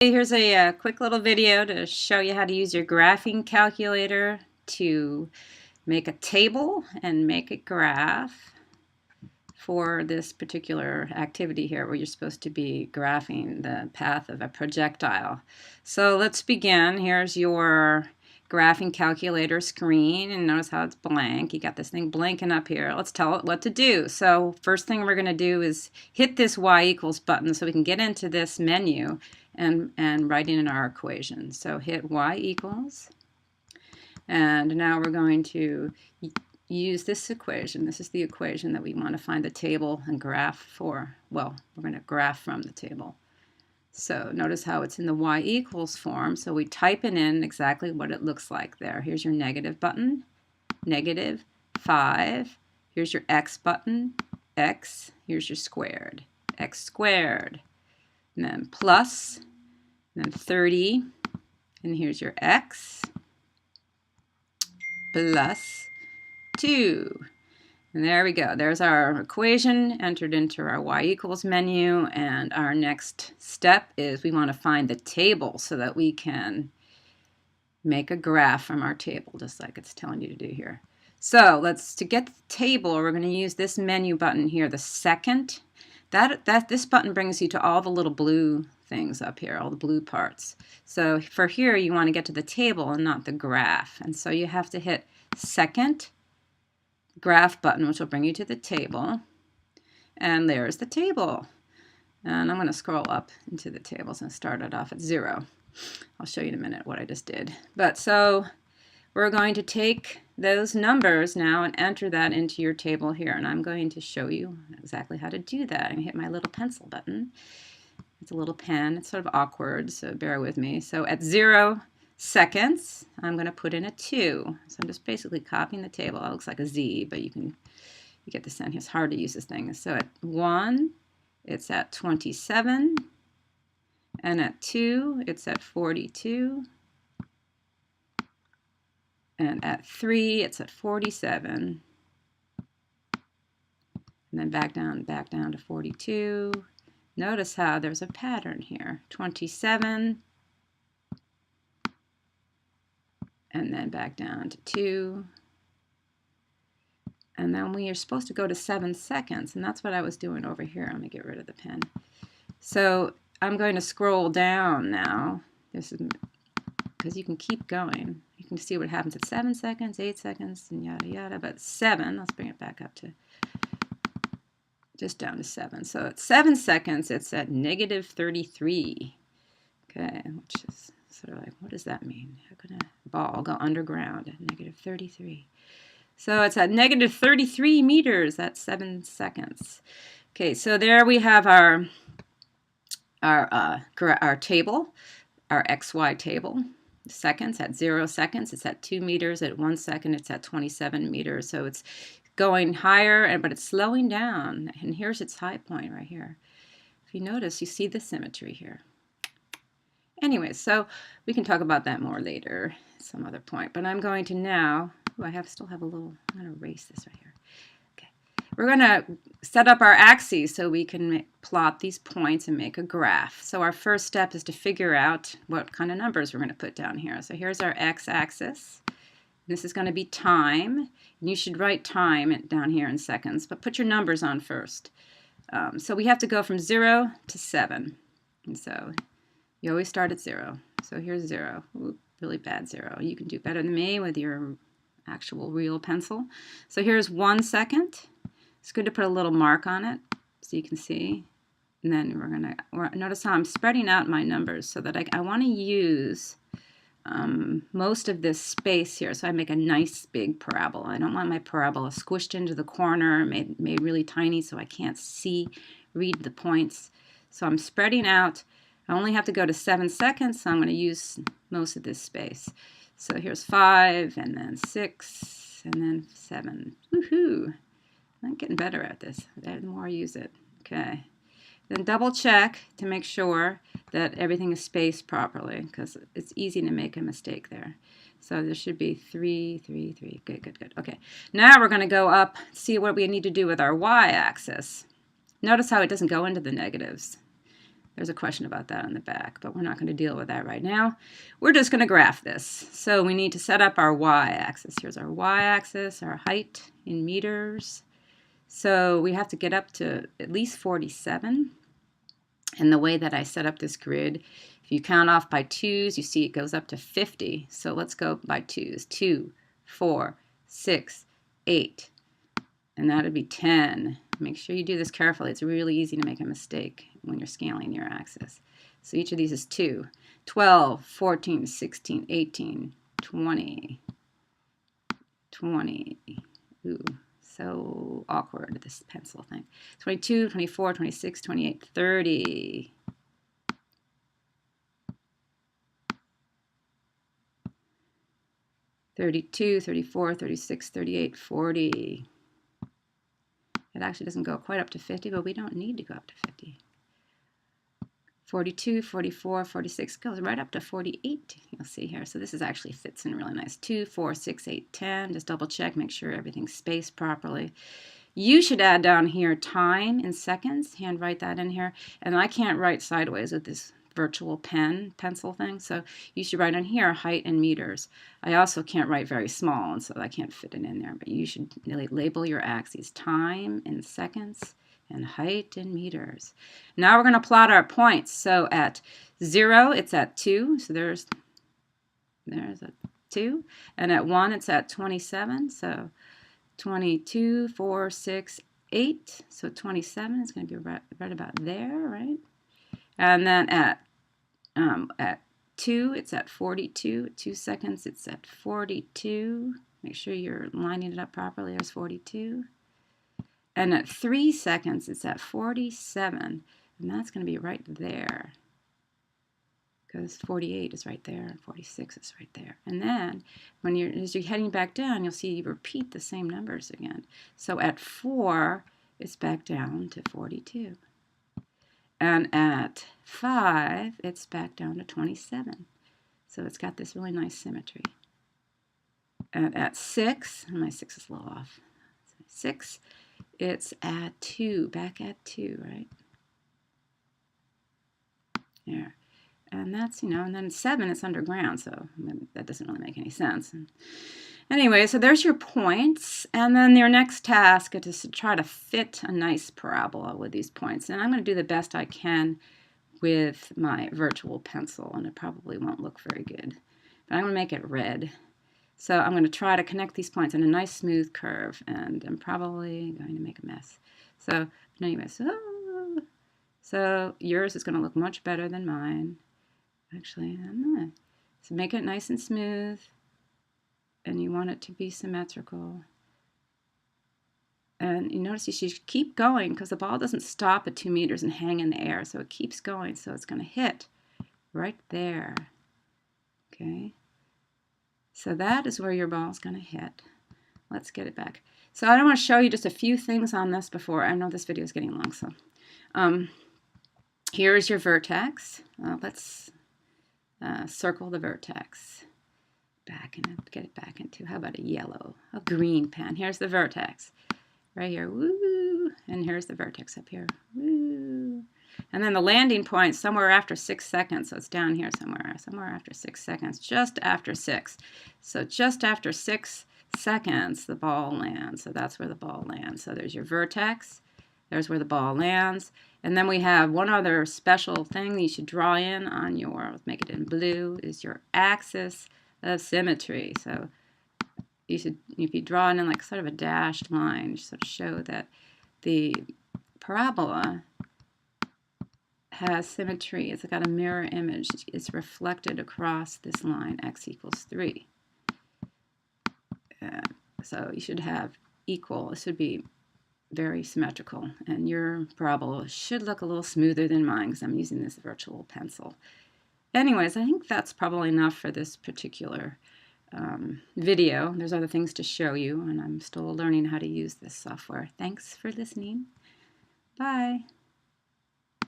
Here's a quick little video to show you how to use your graphing calculator to make a table and make a graph for this particular activity here where you're supposed to be graphing the path of a projectile. So let's begin. Here's your graphing calculator screen, and notice how it's blank. You got this thing blinking up here. Let's tell it what to do. So first thing we're going to do is hit this y equals button so we can get into this menu and write in our equation. So hit y equals, and now we're going to use this equation. This is the equation that we want to find the table and graph for. Well, we're going to graph from the table. So notice how it's in the y equals form. So we type it in exactly what it looks like there. Here's your negative button, negative 5. Here's your x button, x. Here's your squared, x squared. And then plus, and then 30. And here's your x plus 2. And there we go. There's our equation entered into our y equals menu, and our next step is we want to find the table so that we can make a graph from our table, just like it's telling you to do here. So to get the table, we're going to use this menu button here, the second. This button brings you to all the little blue things up here, all the blue parts. So for here, you want to get to the table and not the graph. And so you have to hit second graph button, which will bring you to the table. And there's the table. And I'm going to scroll up into the table and start it off at 0. I'll show you in a minute what I just did. But so we're going to take those numbers now and enter that into your table here. And I'm going to show you exactly how to do that. I'm going to hit my little pencil button. It's a little pen. It's sort of awkward, so bear with me. So at 0 seconds, I'm going to put in a 2. So I'm just basically copying the table. It looks like a Z, but you get the sense. It's hard to use this thing. So at 1, it's at 27. And at 2, it's at 42. And at 3, it's at 47. And then back down to 42. Notice how there's a pattern here. 27. And then back down to 2. And then we are supposed to go to 7 seconds, and that's what I was doing over here. Let me get rid of the pen. So I'm going to scroll down now. This is because you can keep going. You can see what happens at 7 seconds, 8 seconds, and yada yada. But 7, let's bring it back up to just down to 7. So at 7 seconds, it's at negative 33. Okay, which is sort of like, what does that mean? How can a ball go underground at negative 33? So it's at negative 33 meters. That's 7 seconds. Okay, so there we have our table, our XY table. Seconds at 0 seconds, it's at 2 meters. At 1 second, it's at 27 meters. So it's going higher, but it's slowing down. And here's its high point right here. If you notice, you see the symmetry here. Anyway, so we can talk about that more later, at some other point. But I'm going to now, still have a little, I'm going to erase this right here. Okay, we're going to set up our axes so we can plot these points and make a graph. So our first step is to figure out what kind of numbers we're going to put down here. So here's our x-axis. This is going to be time. And you should write time down here in seconds, but put your numbers on first. So we have to go from 0 to 7. And so you always start at 0. So here's 0. Ooh, really bad 0. You can do better than me with your actual real pencil. So here's 1 second. It's good to put a little mark on it so you can see. And then we're going to notice how I'm spreading out my numbers so that I want to use most of this space here. So I make a nice big parabola. I don't want my parabola squished into the corner, made really tiny so I can't read the points. So I'm spreading out. I only have to go to 7 seconds, so I'm going to use most of this space. So here's 5, and then 6, and then 7. Woohoo! I'm getting better at this. The more I use it. Okay. Then double check to make sure that everything is spaced properly, because it's easy to make a mistake there. So there should be 3, 3, 3. Good, good, good. Okay. Now we're going to go up, see what we need to do with our y-axis. Notice how it doesn't go into the negatives. There's a question about that in the back, but we're not going to deal with that right now. We're just going to graph this. So we need to set up our y-axis. Here's our y-axis, our height in meters. So we have to get up to at least 47. And the way that I set up this grid, if you count off by twos, you see it goes up to 50. So let's go by twos. 2, 4, 6, 8. And that would be 10. Make sure you do this carefully. It's really easy to make a mistake when you're scaling your axis. So each of these is 2. 12, 14, 16, 18, 20. 20. Ooh, so awkward, this pencil thing. 22, 24, 26, 28, 30. 32, 34, 36, 38, 40. It actually doesn't go quite up to 50, but we don't need to go up to 50. 42, 44, 46 goes right up to 48, you'll see here. So this is actually fits in really nice. 2, 4, 6, 8, 10. Just double check, make sure everything's spaced properly. You should add down here time in seconds, hand write that in here. And I can't write sideways with this virtual pencil thing, so you should write in here height in meters. I also can't write very small, and so I can't fit it in there, but you should label your axes time in seconds and height in meters. Now we're going to plot our points. So at 0, it's at 2, so there's a 2, and at 1, it's at 27, so 22, 4, 6, 8, so 27 is going to be right about there, right? And then at 2, it's at 42. At 2 seconds, it's at 42. Make sure you're lining it up properly. There's 42. And at 3 seconds, it's at 47. And that's going to be right there, because 48 is right there and 46 is right there. And then as you're heading back down, you'll see you repeat the same numbers again. So at 4, it's back down to 42. And at 5, it's back down to 27. So it's got this really nice symmetry. And at 6, and my 6 is a little off. 6, it's at 2, back at 2, right? There. And that's, and then 7, it's underground, so that doesn't really make any sense. Anyway, so there's your points, and then your next task is to try to fit a nice parabola with these points. And I'm going to do the best I can with my virtual pencil, and it probably won't look very good. But I'm going to make it red. So I'm going to try to connect these points in a nice smooth curve, and I'm probably going to make a mess. So anyway, so yours is going to look much better than mine. Actually, I'm going to make it nice and smooth. And you want it to be symmetrical. And you notice you should keep going, because the ball doesn't stop at 2 meters and hang in the air. So it keeps going. So it's going to hit right there. Okay. So that is where your ball is going to hit. Let's get it back. So I want to show you just a few things on this before. I know this video is getting long. So here is your vertex. Let's circle the vertex. Back and get it back into, how about a green pen? Here's the vertex right here, woo, and here's the vertex up here, woo. And then the landing point somewhere after 6 seconds, so it's down here somewhere after 6 seconds, just after 6. So just after 6 seconds, the ball lands. So that's where the ball lands. So there's your vertex, there's where the ball lands. And then we have one other special thing that you should draw in on your, let's make it in blue, is your axis of symmetry. So you should, if you draw it in like sort of a dashed line, sort of show that the parabola has symmetry. It's got a mirror image. It's reflected across this line, x equals 3. So you should have equal. It should be very symmetrical. And your parabola should look a little smoother than mine, because I'm using this virtual pencil. Anyways, I think that's probably enough for this particular video. There's other things to show you, and I'm still learning how to use this software. Thanks for listening. Bye.